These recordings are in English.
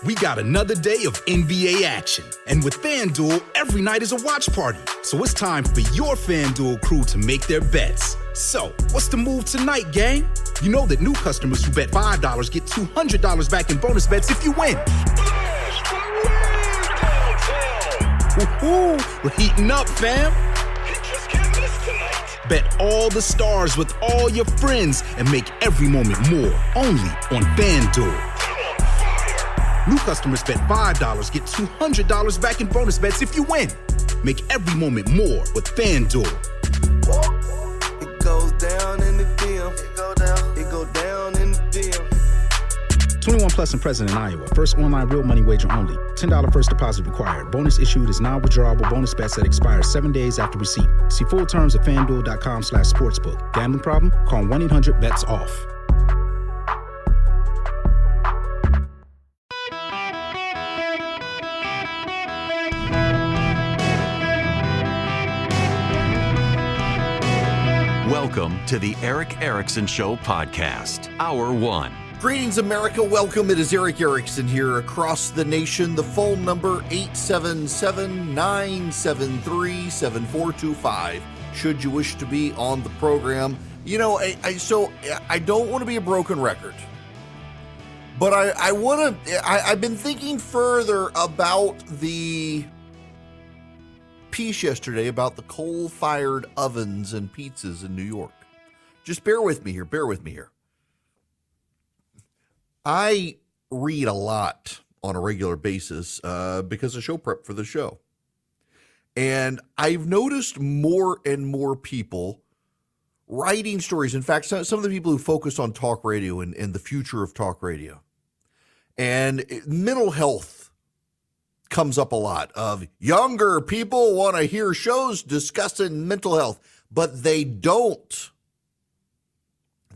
We got another day of NBA action. And with FanDuel, every night is a watch party. So it's time for your FanDuel crew to make their bets. So, what's the move tonight, gang? You know that new customers who bet $5 get $200 back in bonus bets if you win. Woo-hoo, we're heating up, fam. Bet all the stars with all your friends and make every moment more only on FanDuel. New customers bet $5, get $200 back in bonus bets if you win. Make every moment more with FanDuel. It goes down in the DM. It go down in the DM. 21 plus and present in Iowa. First online real money wager only. $10 first deposit required. Bonus issued is non-withdrawable bonus bets that expire 7 days after receipt. See full terms at FanDuel.com/sportsbook. Gambling problem? Call 1-800-BETS-OFF. Welcome to the Eric Erickson Show podcast, Hour 1. Greetings, America. Welcome. It is Eric Erickson here across the nation. The phone number 877-973-7425. Should you wish to be on the program. You know, I don't want to be a broken record, but I've been thinking further about the piece yesterday about the coal-fired ovens and pizzas in New York. Just bear with me here. I read a lot on a regular basis because of show prep for the show. And I've noticed more and more people writing stories. In fact, some of the people who focus on talk radio and the future of talk radio. And mental health comes up a lot of younger people want to hear shows discussing mental health, but they don't.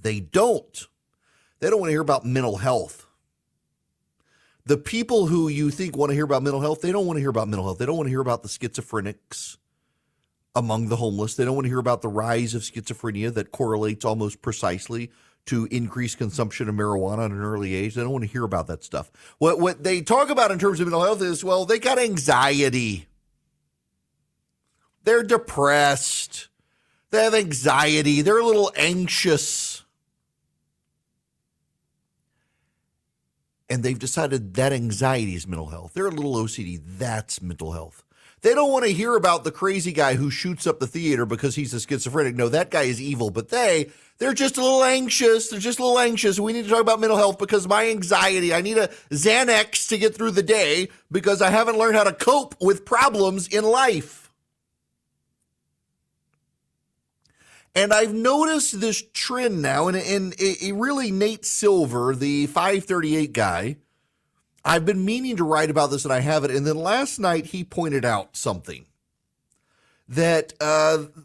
They don't want to hear about mental health. The people who you think want to hear about mental health, they don't want to hear about mental health. They don't want to hear about the schizophrenics among the homeless. They don't want to hear about the rise of schizophrenia that correlates almost precisely to increased consumption of marijuana at an early age. They don't want to hear about that stuff. What they talk about in terms of mental health is, well, they got anxiety. They're depressed. They have anxiety. They're a little anxious. And they've decided that anxiety is mental health. They're a little OCD. That's mental health. They don't want to hear about the crazy guy who shoots up the theater because he's a schizophrenic. No, that guy is evil. But they're just a little anxious. They're just a little anxious. We need to talk about mental health because my anxiety, I need a Xanax to get through the day because I haven't learned how to cope with problems in life. And I've noticed this trend now, and it really Nate Silver, the 538 guy, I've been meaning to write about this and I haven't. And then last night he pointed out something that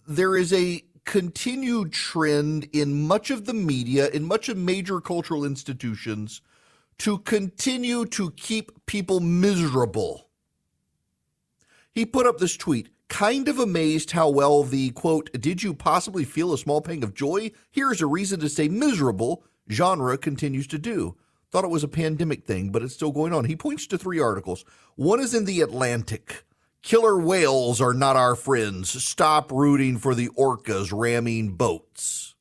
there is a continued trend in much of the media, in much of major cultural institutions, to continue to keep people miserable. He put up this tweet, kind of amazed how well the, quote, did you possibly feel a small pang of joy? Here's a reason to stay miserable genre continues to do. Thought it was a pandemic thing, but it's still going on. He points to 3 articles. One is in the Atlantic. Killer whales are not our friends. Stop rooting for the orcas ramming boats.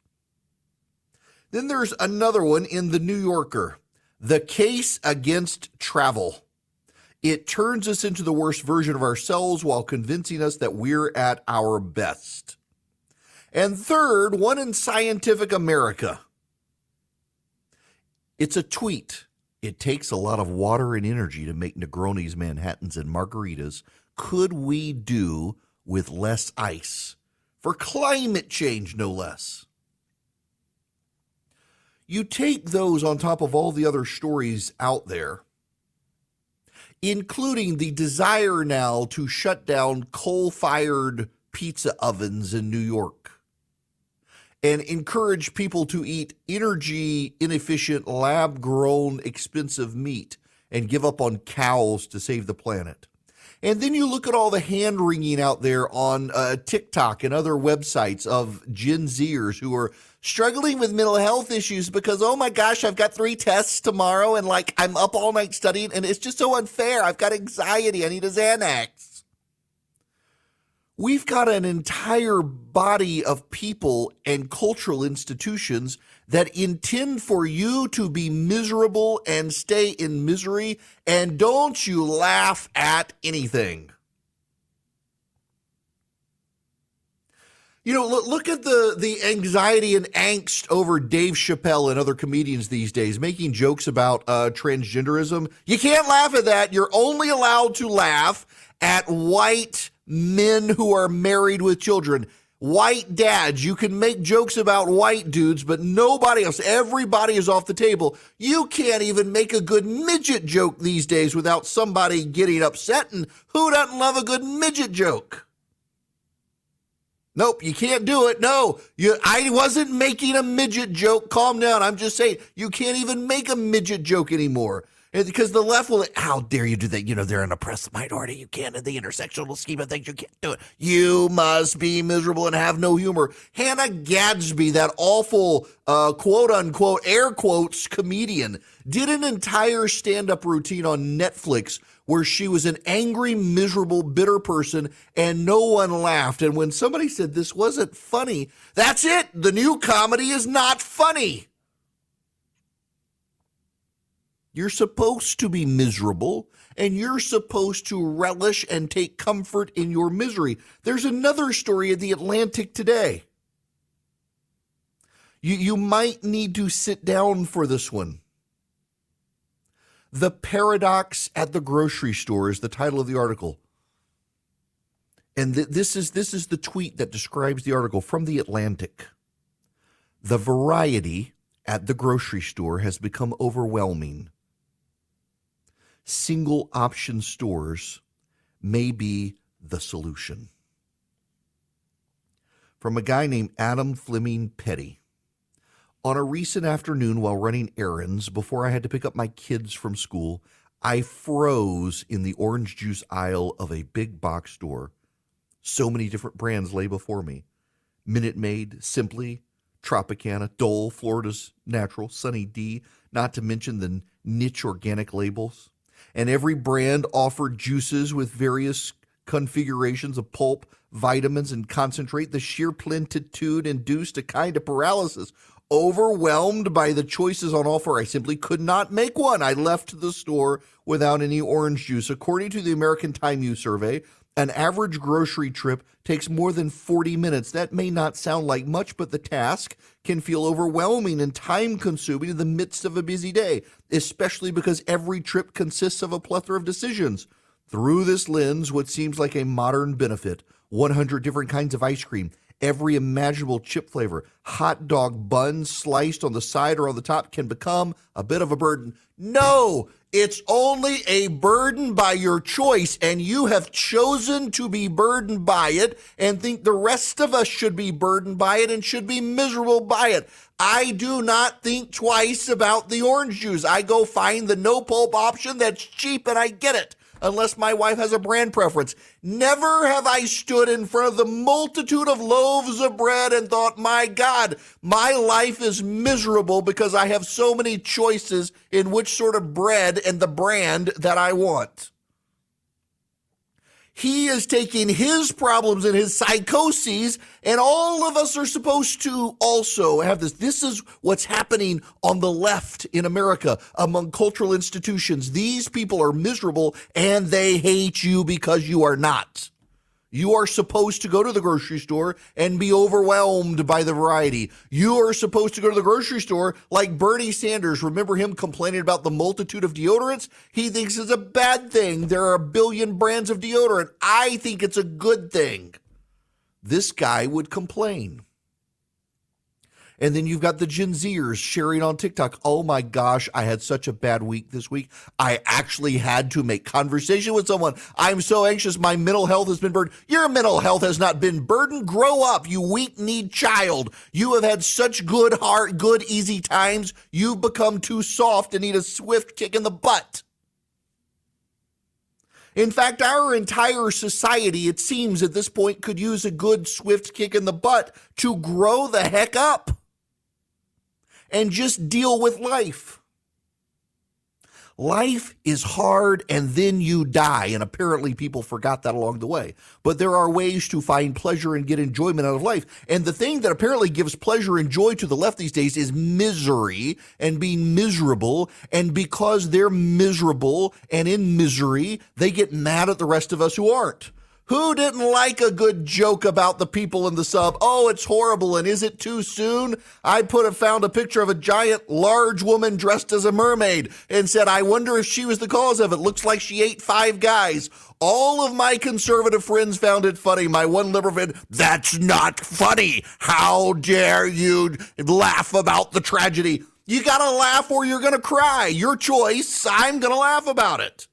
Then there's another one in the New Yorker. The case against travel. It turns us into the worst version of ourselves while convincing us that we're at our best. And third, one in Scientific America. It's a tweet. It takes a lot of water and energy to make Negronis, Manhattans, and margaritas. Could we do with less ice? For climate change, no less. You take those on top of all the other stories out there, including the desire now to shut down coal-fired pizza ovens in New York and encourage people to eat energy-inefficient, lab-grown, expensive meat and give up on cows to save the planet. And then you look at all the hand-wringing out there on TikTok and other websites of Gen Zers who are struggling with mental health issues because, oh my gosh, I've got 3 tests tomorrow and like I'm up all night studying and it's just so unfair. I've got anxiety. I need a Xanax. We've got an entire body of people and cultural institutions that intend for you to be miserable and stay in misery, and don't you laugh at anything. You know, look at the anxiety and angst over Dave Chappelle and other comedians these days making jokes about transgenderism. You can't laugh at that. You're only allowed to laugh at white men who are married with children. White dads. You can make jokes about white dudes, but nobody else. Everybody is off the table. You can't even make a good midget joke these days without somebody getting upset. And who doesn't love a good midget joke? Nope, you can't do it. No, I wasn't making a midget joke. Calm down. I'm just saying you can't even make a midget joke anymore. Because the left will, how dare you do that? You know, they're an oppressed minority. You can't, in the intersectional scheme of things, you can't do it. You must be miserable and have no humor. Hannah Gadsby, that awful, quote unquote, air quotes comedian, did an entire stand-up routine on Netflix where she was an angry, miserable, bitter person and no one laughed. And when somebody said this wasn't funny, that's it. The new comedy is not funny. You're supposed to be miserable, and you're supposed to relish and take comfort in your misery. There's another story in the Atlantic today. You might need to sit down for this one. The Paradox at the Grocery Store is the title of the article. And this is the tweet that describes the article from the Atlantic. The variety at the grocery store has become overwhelming. Single option stores may be the solution. From a guy named Adam Fleming Petty. On a recent afternoon while running errands before I had to pick up my kids from school, I froze in the orange juice aisle of a big box store. So many different brands lay before me. Minute Maid, Simply, Tropicana, Dole, Florida's Natural, Sunny D, not to mention the niche organic labels. And every brand offered juices with various configurations of pulp, vitamins, and concentrate. The sheer plenitude induced a kind of paralysis. Overwhelmed by the choices on offer, I simply could not make one. I left the store without any orange juice. According to the American Time Use Survey, an average grocery trip takes more than 40 minutes. That may not sound like much, but the task can feel overwhelming and time-consuming in the midst of a busy day, especially because every trip consists of a plethora of decisions. Through this lens, what seems like a modern benefit, 100 different kinds of ice cream, every imaginable chip flavor, hot dog buns sliced on the side or on the top can become a bit of a burden. No, it's only a burden by your choice, and you have chosen to be burdened by it and think the rest of us should be burdened by it and should be miserable by it. I do not think twice about the orange juice. I go find the no pulp option that's cheap and I get it. Unless my wife has a brand preference. Never have I stood in front of the multitude of loaves of bread and thought, my God, my life is miserable because I have so many choices in which sort of bread and the brand that I want. He is taking his problems and his psychoses, and all of us are supposed to also have this. This is what's happening on the left in America among cultural institutions. These people are miserable, and they hate you because you are not. You are supposed to go to the grocery store and be overwhelmed by the variety. You are supposed to go to the grocery store like Bernie Sanders. Remember him complaining about the multitude of deodorants? He thinks it's a bad thing. There are a billion brands of deodorant. I think it's a good thing. This guy would complain. And then you've got the Gen Zers sharing on TikTok. Oh my gosh, I had such a bad week this week. I actually had to make conversation with someone. I'm so anxious. My mental health has been burdened. Your mental health has not been burdened. Grow up, you weak-kneed child. You have had such good heart, good easy times. You've become too soft and need a swift kick in the butt. In fact, our entire society, it seems at this point, could use a good, swift kick in the butt to grow the heck up and just deal with life. Life is hard and then you die, and apparently people forgot that along the way. But there are ways to find pleasure and get enjoyment out of life. And the thing that apparently gives pleasure and joy to the left these days is misery and being miserable. And because they're miserable and in misery, they get mad at the rest of us who aren't. Who didn't like a good joke about the people in the sub? Oh, it's horrible, and is it too soon? I found a picture of a giant, large woman dressed as a mermaid and said, I wonder if she was the cause of it. Looks like she ate 5 guys. All of my conservative friends found it funny. My one liberal friend, that's not funny. How dare you laugh about the tragedy? You gotta laugh or you're gonna cry. Your choice. I'm gonna laugh about it.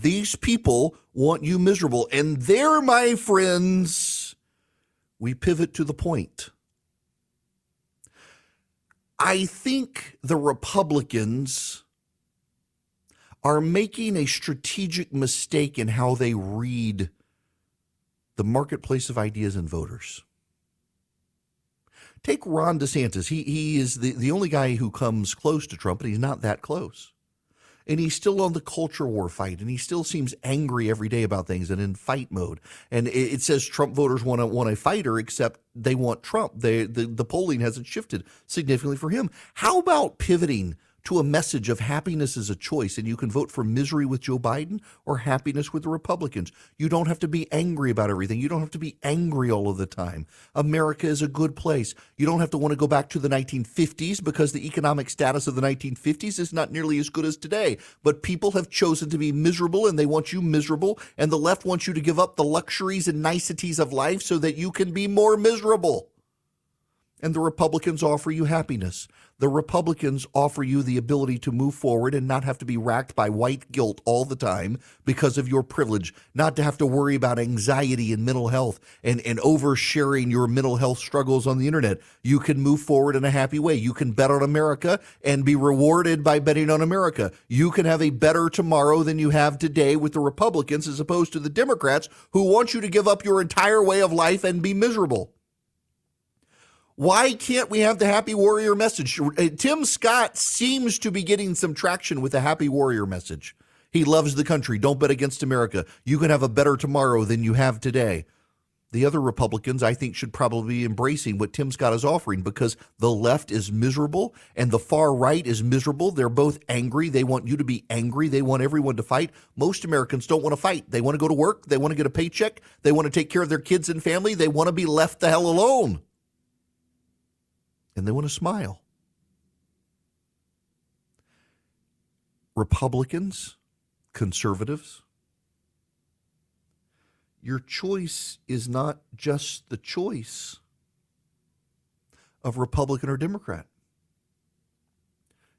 These people want you miserable. And there, my friends, we pivot to the point. I think the Republicans are making a strategic mistake in how they read the marketplace of ideas and voters. Take Ron DeSantis. He is the only guy who comes close to Trump, and he's not that close. And he's still on the culture war fight, and he still seems angry every day about things and in fight mode. And it says Trump voters want a fighter, except they want Trump. The polling hasn't shifted significantly for him. How about pivoting to a message of happiness is a choice, and you can vote for misery with Joe Biden or happiness with the Republicans? You don't have to be angry about everything. You don't have to be angry all of the time. America is a good place. You don't have to want to go back to the 1950s because the economic status of the 1950s is not nearly as good as today. But people have chosen to be miserable, and they want you miserable, and the left wants you to give up the luxuries and niceties of life so that you can be more miserable. And the Republicans offer you happiness. The Republicans offer you the ability to move forward and not have to be racked by white guilt all the time because of your privilege, not to have to worry about anxiety and mental health and oversharing your mental health struggles on the internet. You can move forward in a happy way. You can bet on America and be rewarded by betting on America. You can have a better tomorrow than you have today with the Republicans as opposed to the Democrats who want you to give up your entire way of life and be miserable. Why can't we have the happy warrior message? Tim Scott seems to be getting some traction with the happy warrior message. He loves the country. Don't bet against America. You can have a better tomorrow than you have today. The other Republicans, I think, should probably be embracing what Tim Scott is offering because the left is miserable and the far right is miserable. They're both angry. They want you to be angry. They want everyone to fight. Most Americans don't want to fight. They want to go to work. They want to get a paycheck. They want to take care of their kids and family. They want to be left the hell alone. And they want to smile. Republicans, conservatives, your choice is not just the choice of Republican or Democrat.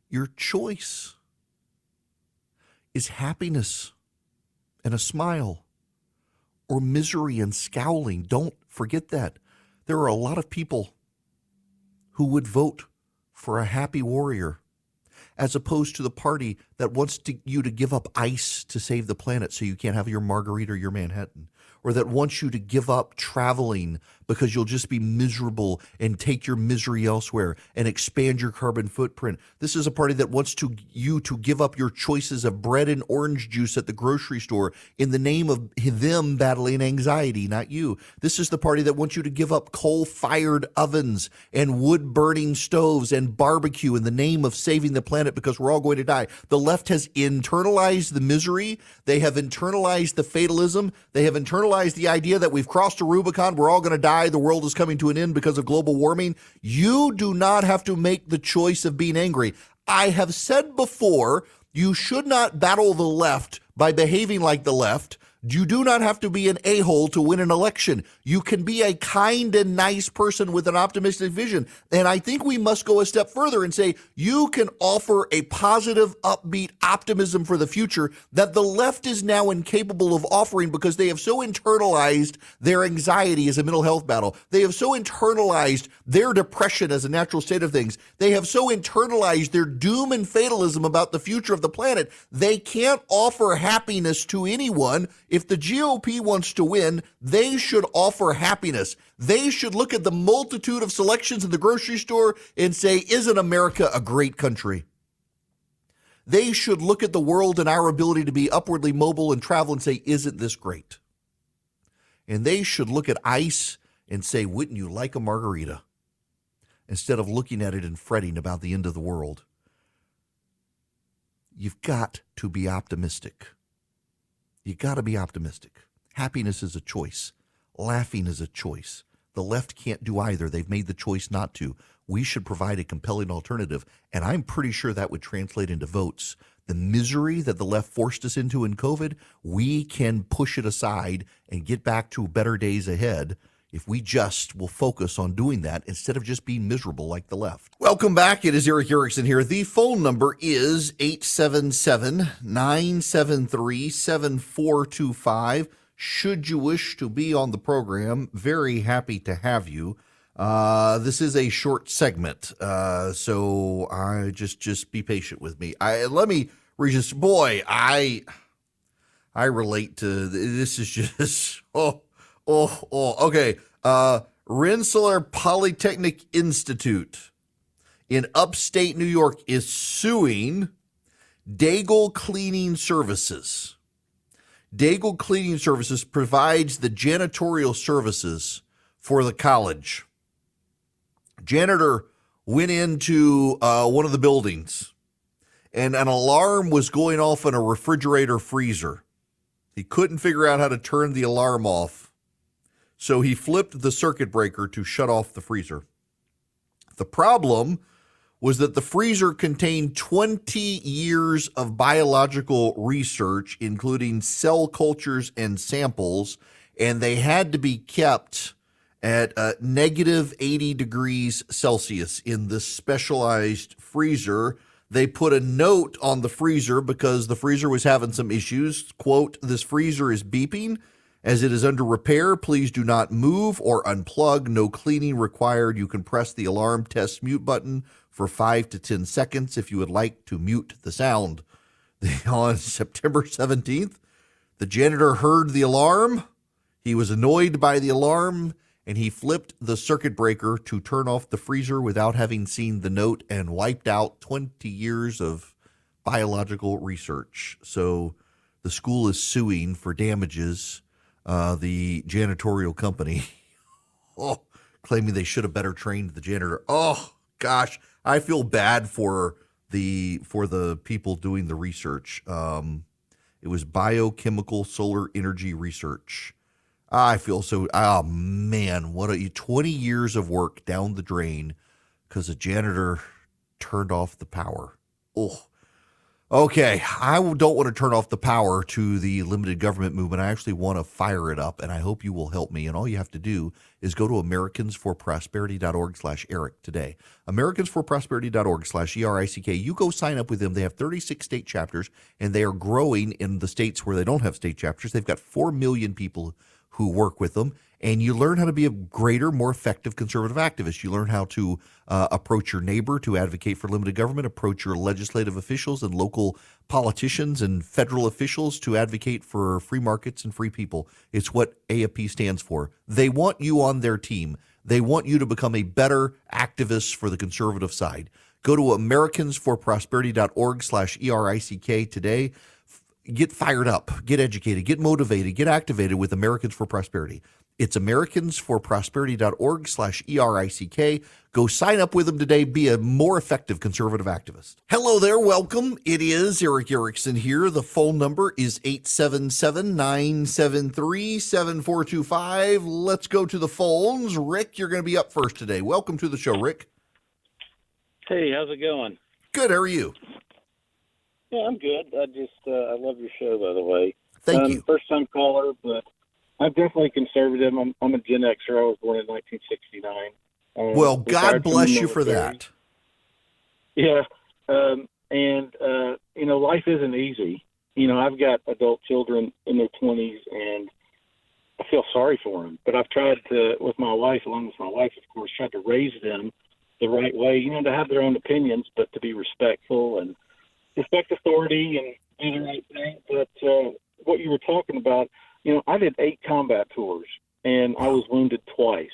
Your choice is happiness and a smile or misery and scowling. Don't forget that. There are a lot of people who would vote for a happy warrior as opposed to the party that wants you to give up ice to save the planet so you can't have your margarita or your Manhattan, or that wants you to give up traveling because you'll just be miserable and take your misery elsewhere and expand your carbon footprint. This is a party that wants you to give up your choices of bread and orange juice at the grocery store in the name of them battling anxiety, not you. This is the party that wants you to give up coal-fired ovens and wood-burning stoves and barbecue in the name of saving the planet because we're all going to die. The left has internalized the misery. They have internalized the fatalism. They have internalized the idea that we've crossed a Rubicon. We're all going to die. The world is coming to an end because of global warming. You do not have to make the choice of being angry. I have said before, you should not battle the left by behaving like the left. You do not have to be an a-hole to win an election. You can be a kind and nice person with an optimistic vision. And I think we must go a step further and say you can offer a positive, upbeat optimism for the future that the left is now incapable of offering because they have so internalized their anxiety as a mental health battle. They have so internalized their depression as a natural state of things. They have so internalized their doom and fatalism about the future of the planet. They can't offer happiness to anyone. If the GOP wants to win, they should offer happiness. They should look at the multitude of selections in the grocery store and say, isn't America a great country? They should look at the world and our ability to be upwardly mobile and travel and say, isn't this great? And they should look at ICE and say, wouldn't you like a margarita? Instead of looking at it and fretting about the end of the world. You've got to be optimistic. You got to be optimistic. Happiness is a choice. Laughing is a choice. The left can't do either. They've made the choice not to. We should provide a compelling alternative, and I'm pretty sure that would translate into votes. The misery that the left forced us into in COVID, we can push it aside and get back to better days ahead if we just will focus on doing that instead of just being miserable like the left. Welcome back. It is Eric Erickson here. The phone number is 877-973-7425. Should you wish to be on the program, very happy to have you. This is a short segment, so I just be patient with me. Let me read this. Boy, I relate to this. Is just okay. Rensselaer Polytechnic Institute in upstate New York is suing Daigle Cleaning Services. Daigle Cleaning Services provides the janitorial services for the college. Janitor went into one of the buildings, and an alarm was going off in a refrigerator freezer. He couldn't figure out how to turn the alarm off, so he flipped the circuit breaker to shut off the freezer. The problem was that the freezer contained 20 years of biological research, including cell cultures and samples, and they had to be kept at negative 80 degrees Celsius in this specialized freezer. They put a note on the freezer because the freezer was having some issues. Quote, "This freezer is beeping. As it is under repair, please do not move or unplug. No cleaning required. You can press the alarm test mute button for 5 to 10 seconds if you would like to mute the sound." On September 17th, the janitor heard the alarm. He was annoyed by the alarm, and he flipped the circuit breaker to turn off the freezer without having seen the note and wiped out 20 years of biological research. So the school is suing for damages, the janitorial company, claiming they should have better trained the janitor. Oh, gosh, I feel bad for the people doing the research. It was biochemical solar energy research. I feel so, oh man, 20 years of work down the drain because a janitor turned off the power. Oh, okay. I don't want to turn off the power to the limited government movement. I actually want to fire it up, and I hope you will help me. And all you have to do is go to americansforprosperity.org/Eric today. americansforprosperity.org/ERICK. You go sign up with them. They have 36 state chapters, and they are growing in the states where they don't have state chapters. They've got 4 million people who work with them, and you learn how to be a greater, more effective conservative activist. You learn how to approach your neighbor to advocate for limited government, approach your legislative officials and local politicians and federal officials to advocate for free markets and free people. It's what AFP stands for. They want you on their team. They want you to become a better activist for the conservative side. Go to americansforprosperity.org/ERICK today. Get fired up, get educated, get motivated, get activated with Americans for Prosperity. It's americansforprosperity.org/ERICK. Go sign up with them today. Be a more effective conservative activist. Hello there. Welcome. It is Eric Erickson here. The phone number is 877-973-7425. Let's go to the phones. Rick, you're going to be up first today. Welcome to the show, Rick. Hey, how's it going? Good. How are you? Yeah, I'm good. I love your show, by the way. Thank you. First time caller, but I'm definitely conservative. I'm a Gen Xer. I was born in 1969. Well, God bless you for that. Yeah. Life isn't easy. I've got adult children in their 20s, and I feel sorry for them. But I've tried to, along with my wife, of course, tried to raise them the right way, to have their own opinions, but to be respectful and respect authority and do the right thing. But what you were talking about, I did 8 combat tours, and I was wounded twice.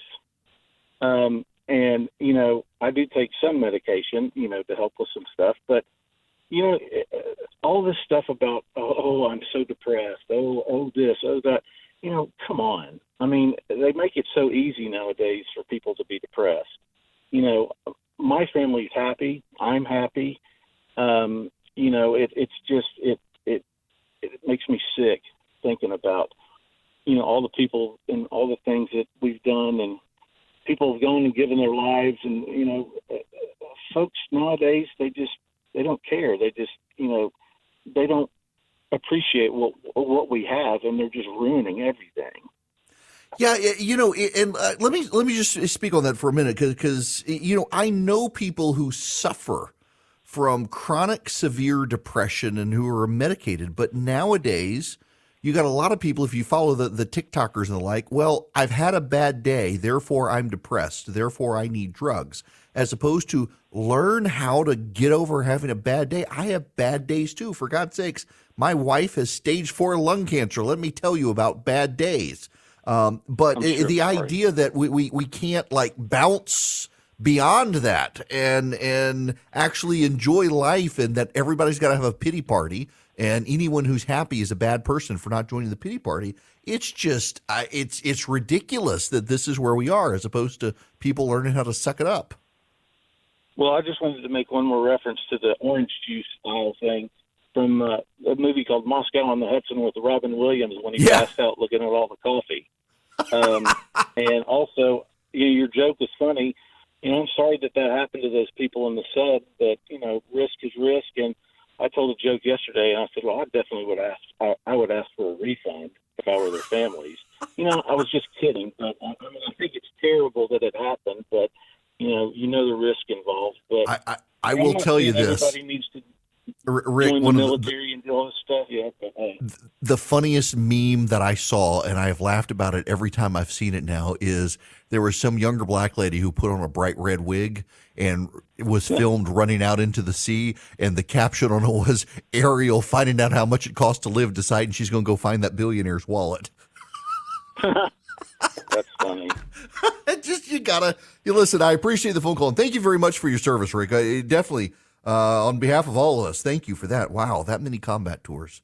I do take some medication, to help with some stuff. But, all this stuff about, oh, I'm so depressed, oh, this, oh, that, come on. I mean, they make it so easy nowadays for people to be depressed. My family's happy. I'm happy. It makes me sick thinking about, all the people and all the things that we've done, and people have gone and given their lives, and, folks nowadays, they don't care. They just, they don't appreciate what we have, and they're just ruining everything. Yeah, and let me just speak on that for a minute, because I know people who suffer from chronic severe depression and who are medicated, but nowadays you got a lot of people, if you follow the TikTokers and the like, well, I've had a bad day, therefore I'm depressed, therefore I need drugs, as opposed to learn how to get over having a bad day. I have bad days too, for God's sakes. My wife has stage 4 lung cancer. Let me tell you about bad days. But the idea that we can't bounce beyond that and actually enjoy life, and that everybody's got to have a pity party, and anyone who's happy is a bad person for not joining the pity party. It's just it's ridiculous that this is where we are, as opposed to people learning how to suck it up. Well, I just wanted to make one more reference to the orange juice style thing from a movie called Moscow on the Hudson with Robin Williams, when he passed out looking at all the coffee. And also, your joke was funny. I'm sorry that happened to those people in the sub, but, risk is risk. And I told a joke yesterday, and I said, well, I definitely would ask for a refund if I were their families. I was just kidding, but I think it's terrible that it happened, but, the risk involved. But I will tell you this. Everybody needs to Rick, join the military and do all this stuff. Yeah, but, the funniest meme that I saw, and I have laughed about it every time I've seen it now, is there was some younger black lady who put on a bright red wig and was filmed running out into the sea, and the caption on it was, Ariel finding out how much it costs to live, deciding she's going to go find that billionaire's wallet. That's funny. You listen, I appreciate the phone call, and thank you very much for your service, Rick. Definitely, on behalf of all of us, thank you for that. Wow, that many combat tours.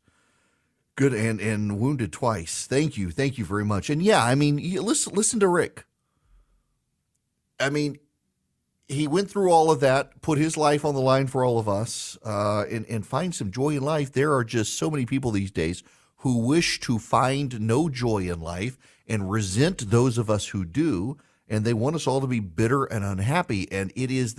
Good, and wounded twice. Thank you very much. And yeah, I mean, listen to Rick. I mean, he went through all of that, put his life on the line for all of us, and find some joy in life. There are just so many people these days who wish to find no joy in life and resent those of us who do, and they want us all to be bitter and unhappy. And it is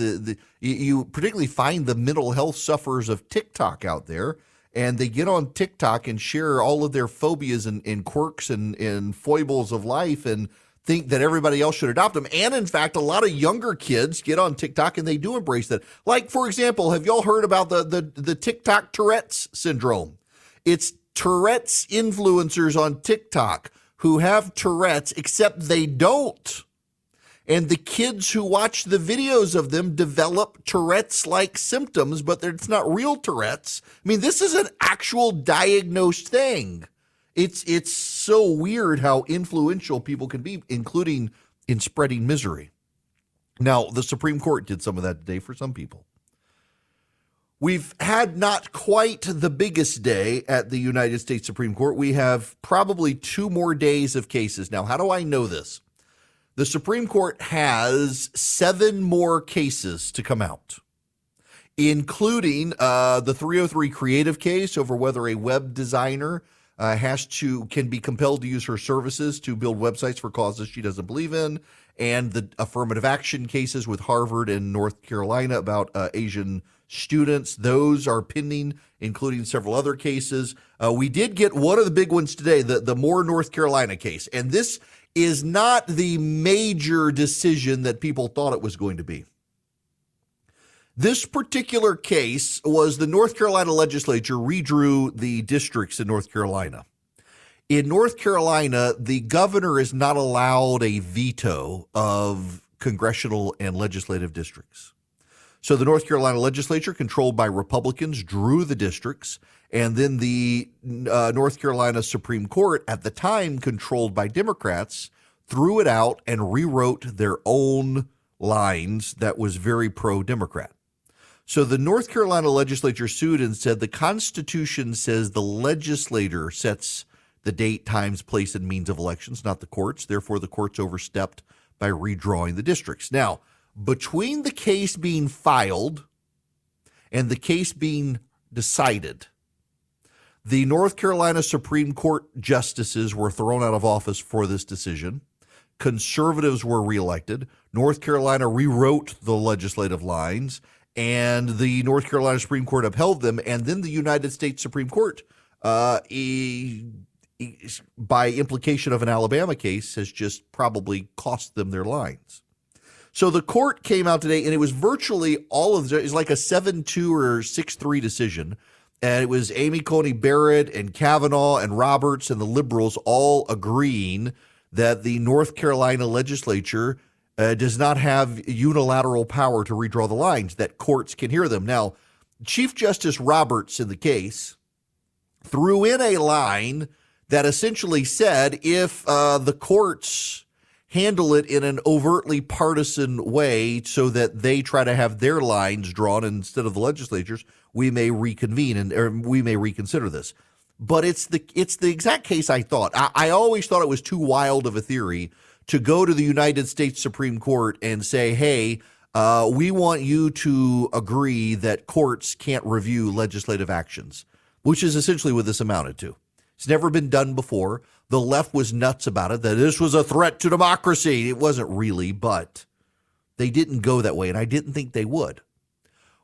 you particularly find the mental health sufferers of TikTok out there, and they get on TikTok and share all of their phobias and quirks and foibles of life, and think that everybody else should adopt them. And in fact, a lot of younger kids get on TikTok and they do embrace that. Like, for example, have y'all heard about the TikTok Tourette's syndrome? It's Tourette's influencers on TikTok who have Tourette's, except they don't. And the kids who watch the videos of them develop Tourette's-like symptoms, but it's not real Tourette's. I mean, this is an actual diagnosed thing. It's so weird how influential people can be, including in spreading misery. Now, the Supreme Court did some of that today for some people. We've had not quite the biggest day at the United States Supreme Court. We have probably 2 more days of cases. Now, how do I know this? The Supreme Court has 7 more cases to come out, including the 303 creative case over whether a web designer can be compelled to use her services to build websites for causes she doesn't believe in, and the affirmative action cases with Harvard and North Carolina about Asian students. Those are pending, including several other cases. We did get one of the big ones today, the Moore, North Carolina case. And this is not the major decision that people thought it was going to be. This particular case was the North Carolina legislature redrew the districts in North Carolina. In North Carolina, the governor is not allowed a veto of congressional and legislative districts. So the North Carolina legislature, controlled by Republicans, drew the districts, and then the North Carolina Supreme Court, at the time controlled by Democrats, threw it out and rewrote their own lines that was very pro-Democrat. So the North Carolina legislature sued and said the Constitution says the legislator sets the date, times, place, and means of elections, not the courts. Therefore, the courts overstepped by redrawing the districts. Now, between the case being filed and the case being decided, the North Carolina Supreme Court justices were thrown out of office for this decision. Conservatives were reelected. North Carolina rewrote the legislative lines, and the North Carolina Supreme Court upheld them. And then the United States Supreme Court, by implication of an Alabama case, has just probably cost them their lines. So the court came out today, and it was virtually all of it was like a 7-2 or 6-3 decision. And it was Amy Coney Barrett and Kavanaugh and Roberts and the liberals all agreeing that the North Carolina legislature does not have unilateral power to redraw the lines, that courts can hear them. Now, Chief Justice Roberts in the case threw in a line that essentially said if the courts handle it in an overtly partisan way so that they try to have their lines drawn instead of the legislatures, we may reconvene or we may reconsider this. But it's the exact case I thought. I always thought it was too wild of a theory to go to the United States Supreme Court and say, hey, we want you to agree that courts can't review legislative actions, which is essentially what this amounted to. It's never been done before. The left was nuts about it, that this was a threat to democracy. It wasn't really, but they didn't go that way, and I didn't think they would.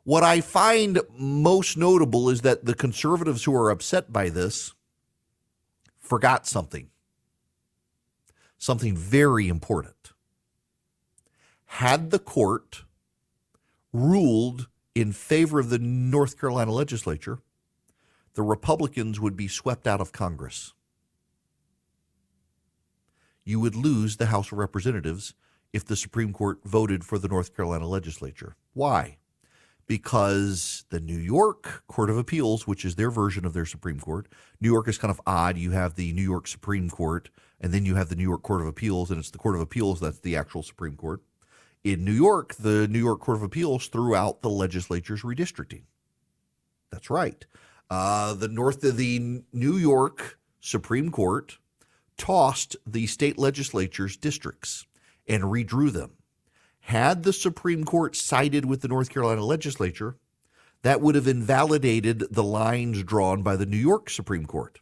What I find most notable is that the conservatives who are upset by this forgot something very important. Had the court ruled in favor of the North Carolina legislature, the Republicans would be swept out of Congress. You would lose the House of Representatives if the Supreme Court voted for the North Carolina legislature. Why? Because the New York Court of Appeals, which is their version of their Supreme Court, New York is kind of odd. You have the New York Supreme Court, and then you have the New York Court of Appeals, and it's the Court of Appeals that's the actual Supreme Court. In New York, the New York Court of Appeals threw out the legislature's redistricting. That's right. The New York Supreme Court tossed the state legislature's districts and redrew them. Had the Supreme Court sided with the North Carolina legislature, that would have invalidated the lines drawn by the New York Supreme Court.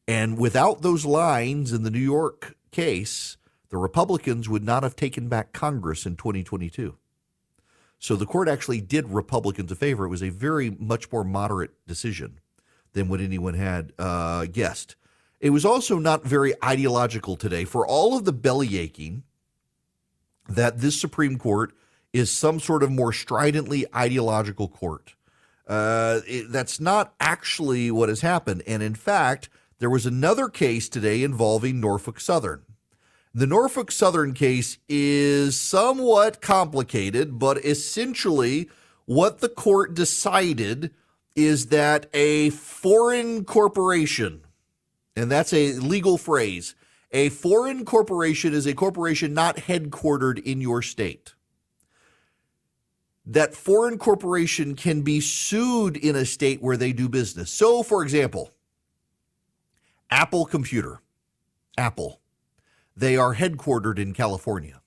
And without those lines in the New York case, the Republicans would not have taken back Congress in 2022. So the court actually did Republicans a favor. It was a very much more moderate decision than what anyone had guessed. It was also not very ideological today. For all of the bellyaching that this Supreme Court is some sort of more stridently ideological court, that's not actually what has happened. And in fact, there was another case today involving Norfolk Southern. The Norfolk Southern case is somewhat complicated, but essentially what the court decided is that a foreign corporation, and that's a legal phrase, a foreign corporation is a corporation not headquartered in your state. That foreign corporation can be sued in a state where they do business. So, for example, Apple Computer, Apple, they are headquartered in California.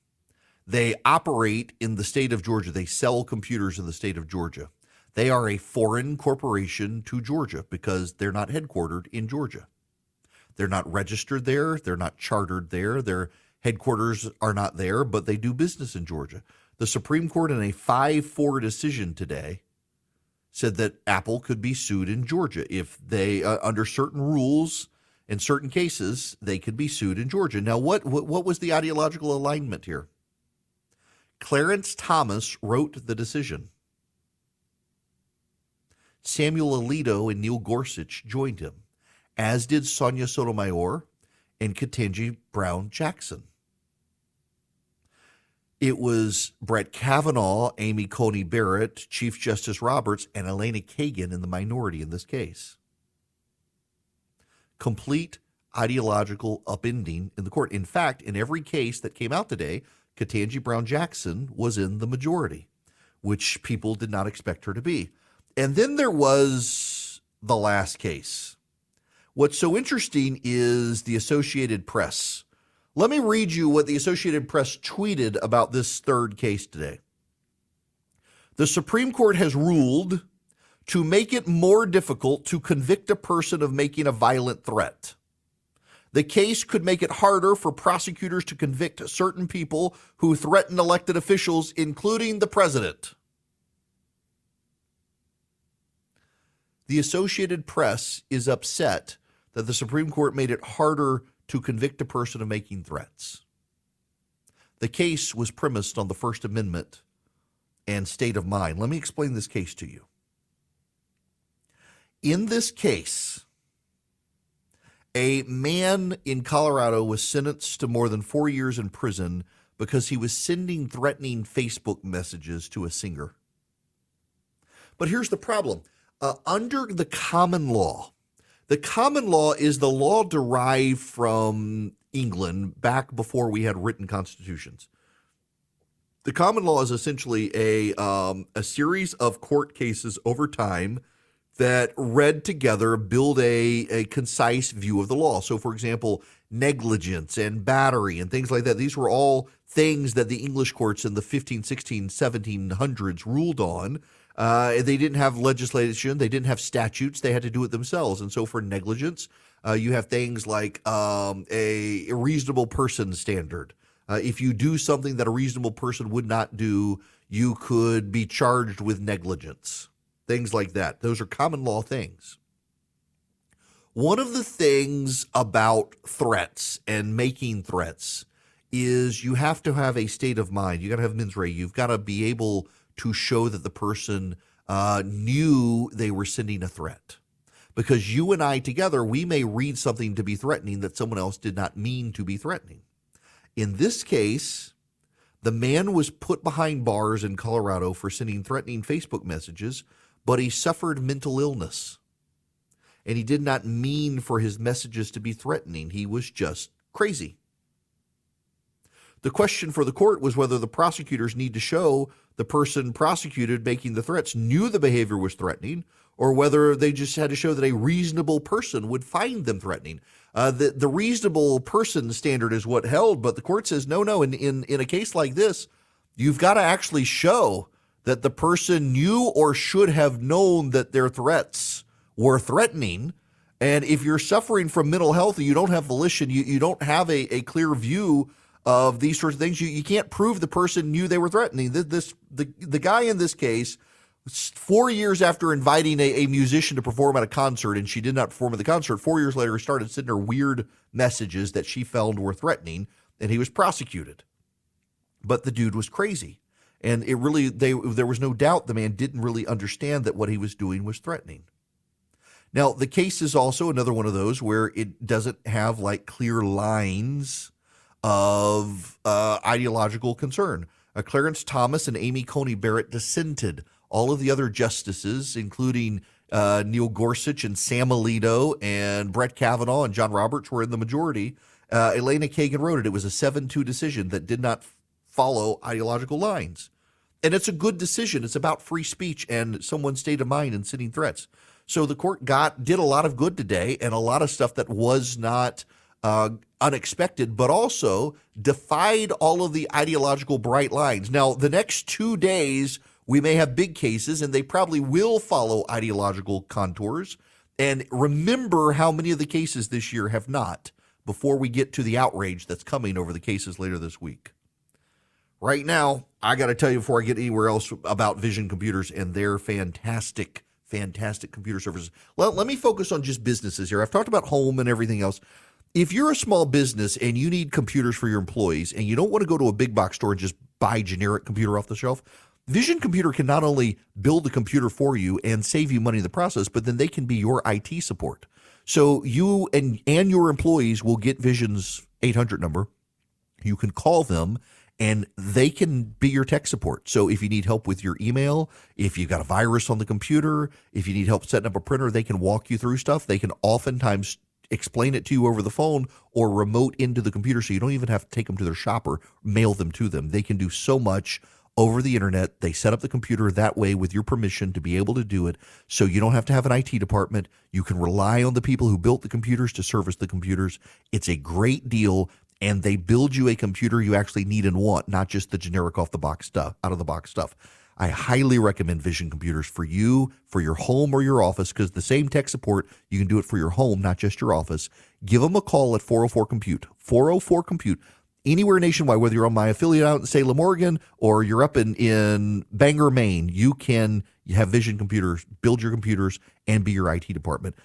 They operate in the state of Georgia. They sell computers in the state of Georgia. They are a foreign corporation to Georgia because they're not headquartered in Georgia. They're not registered there. They're not chartered there. Their headquarters are not there, but they do business in Georgia. The Supreme Court, in a 5-4 decision today, said that Apple could be sued in Georgia if they, under certain rules, in certain cases, they could be sued in Georgia. Now, what was the ideological alignment here? Clarence Thomas wrote the decision. Samuel Alito and Neil Gorsuch joined him, as did Sonia Sotomayor and Ketanji Brown Jackson. It was Brett Kavanaugh, Amy Coney Barrett, Chief Justice Roberts, and Elena Kagan in the minority in this case. Complete ideological upending in the court. In fact, in every case that came out today, Ketanji Brown Jackson was in the majority, which people did not expect her to be. And then there was the last case. What's so interesting is the Associated Press. Let me read you what the Associated Press tweeted about this third case today. The Supreme Court has ruled to make it more difficult to convict a person of making a violent threat. The case could make it harder for prosecutors to convict certain people who threaten elected officials, including the president. The Associated Press is upset that the Supreme Court made it harder to convict a person of making threats. The case was premised on the First Amendment and state of mind. Let me explain this case to you. In this case, a man in Colorado was sentenced to more than 4 years in prison because he was sending threatening Facebook messages to a singer. But here's the problem. Under the common law is the law derived from England back before we had written constitutions. The common law is essentially a series of court cases over time that read together build a concise view of the law. So, for example, negligence and battery and things like that, these were all things that the English courts in the 15, 16, 1700s ruled on. They didn't have legislation. They didn't have statutes. They had to do it themselves. And so for negligence, you have things like a reasonable person standard. If you do something that a reasonable person would not do, you could be charged with negligence. Things like that. Those are common law things. One of the things about threats and making threats is you have to have a state of mind. You got to have mens rea. You've got to be able to show that the person knew they were sending a threat. Because you and I together, we may read something to be threatening that someone else did not mean to be threatening. In this case, the man was put behind bars in Colorado for sending threatening Facebook messages, but he suffered mental illness. And he did not mean for his messages to be threatening. He was just crazy. The question for the court was whether the prosecutors need to show the person prosecuted making the threats knew the behavior was threatening, or whether they just had to show that a reasonable person would find them threatening. The reasonable person standard is what held, but the court says, no, in a case like this, you've got to actually show that the person knew or should have known that their threats were threatening. And if you're suffering from mental health, you don't have volition, you don't have a clear view of these sorts of things, you can't prove the person knew they were threatening. The guy in this case, 4 years after inviting a musician to perform at a concert and she did not perform at the concert, 4 years later he started sending her weird messages that she found were threatening, and he was prosecuted. But the dude was crazy. And there was no doubt the man didn't really understand that what he was doing was threatening. Now, the case is also another one of those where it doesn't have like clear lines of ideological concern. Clarence Thomas and Amy Coney Barrett dissented. All of the other justices, including Neil Gorsuch and Sam Alito and Brett Kavanaugh and John Roberts, were in the majority. Elena Kagan wrote it. It was a 7-2 decision that did not follow ideological lines. And it's a good decision. It's about free speech and someone's state of mind and sending threats. So the court did a lot of good today and a lot of stuff that was not unexpected, but also defied all of the ideological bright lines. Now, the next 2 days, we may have big cases, and they probably will follow ideological contours. And remember how many of the cases this year have not, before we get to the outrage that's coming over the cases later this week. Right now, I got to tell you before I get anywhere else about Vision Computers and their fantastic fantastic computer services. Let me focus on just businesses here. I've talked about home and everything else. If you're a small business and you need computers for your employees and you don't want to go to a big box store and just buy generic computer off the shelf, Vision Computer can not only build a computer for you and save you money in the process, but then they can be your IT support. So you and your employees will get Vision's 800 number. You can call them and they can be your tech support. So if you need help with your email, if you've got a virus on the computer, if you need help setting up a printer, they can walk you through stuff. They can oftentimes explain it to you over the phone or remote into the computer, so you don't even have to take them to their shop or mail them to them. They can do so much over the internet. They set up the computer that way with your permission to be able to do it, so you don't have to have an IT department. You can rely on the people who built the computers to service the computers. It's a great deal, and they build you a computer you actually need and want, not just the generic out of the box stuff. I highly recommend Vision Computers for you, for your home or your office, because the same tech support, you can do it for your home, not just your office. Give them a call at 404-COMPUTE, 404-COMPUTE, anywhere nationwide, whether you're on my affiliate out in Salem, Oregon, or you're up in Bangor, Maine. You have Vision Computers, build your computers, and be your IT department.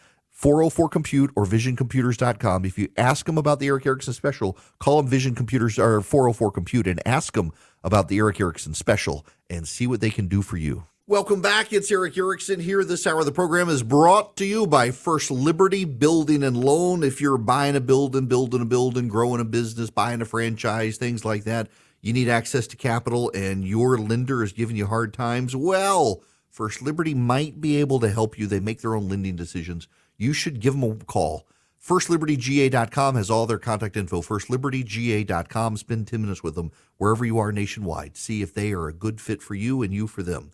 404-COMPUTE or visioncomputers.com. If you ask them about the Eric Erickson special, call them Vision Computers or 404-COMPUTE and ask them about the Eric Erickson special and see what they can do for you. Welcome back. It's Eric Erickson here. This hour of the program is brought to you by First Liberty Building and Loan. If you're buying a building, growing a business, buying a franchise, things like that, you need access to capital and your lender is giving you hard times, well, First Liberty might be able to help you. They make their own lending decisions. You should give them a call. FirstLibertyGA.com has all their contact info. FirstLibertyGA.com. Spend 10 minutes with them wherever you are nationwide. See if they are a good fit for you and you for them.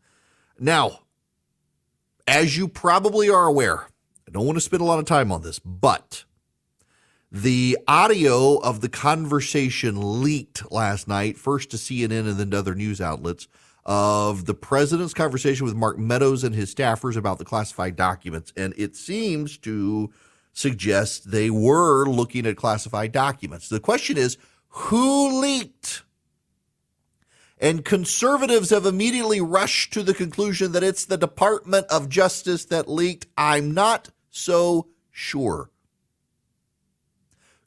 Now, as you probably are aware, I don't want to spend a lot of time on this, but the audio of the conversation leaked last night, first to CNN and then to other news outlets, of the president's conversation with Mark Meadows and his staffers about the classified documents. And it seems to suggest they were looking at classified documents. The question is, who leaked? And conservatives have immediately rushed to the conclusion that it's the Department of Justice that leaked. I'm not so sure.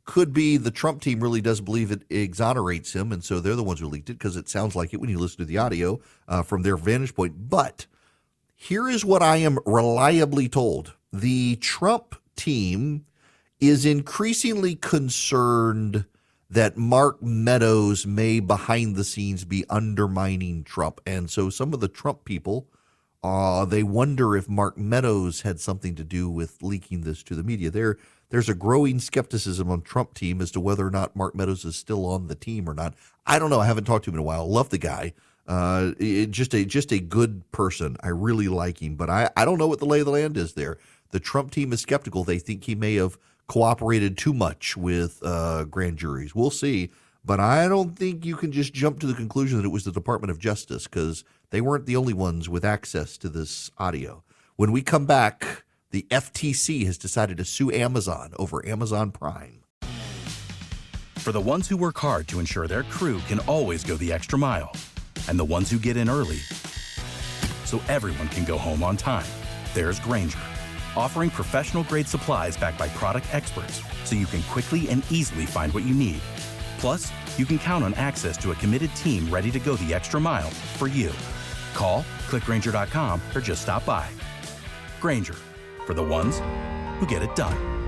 Could be the Trump team really does believe it exonerates him, and so they're the ones who leaked it, because it sounds like it when you listen to the audio from their vantage point. But here is what I am reliably told. The Trump team is increasingly concerned that Mark Meadows may behind the scenes be undermining Trump. And so some of the Trump people, they wonder if Mark Meadows had something to do with leaking this to the media. There's a growing skepticism on Trump team as to whether or not Mark Meadows is still on the team or not. I don't know. I haven't talked to him in a while. Love the guy. Just a good person. I really like him, but I don't know what the lay of the land is there. The Trump team is skeptical. They think he may have cooperated too much with grand juries. We'll see. But I don't think you can just jump to the conclusion that it was the Department of Justice, because they weren't the only ones with access to this audio. When we come back, the FTC has decided to sue Amazon over Amazon Prime. For the ones who work hard to ensure their crew can always go the extra mile, and the ones who get in early so everyone can go home on time, there's Grainger, offering professional-grade supplies backed by product experts so you can quickly and easily find what you need. Plus, you can count on access to a committed team ready to go the extra mile for you. Call, click Grainger.com, or just stop by. Grainger, for the ones who get it done.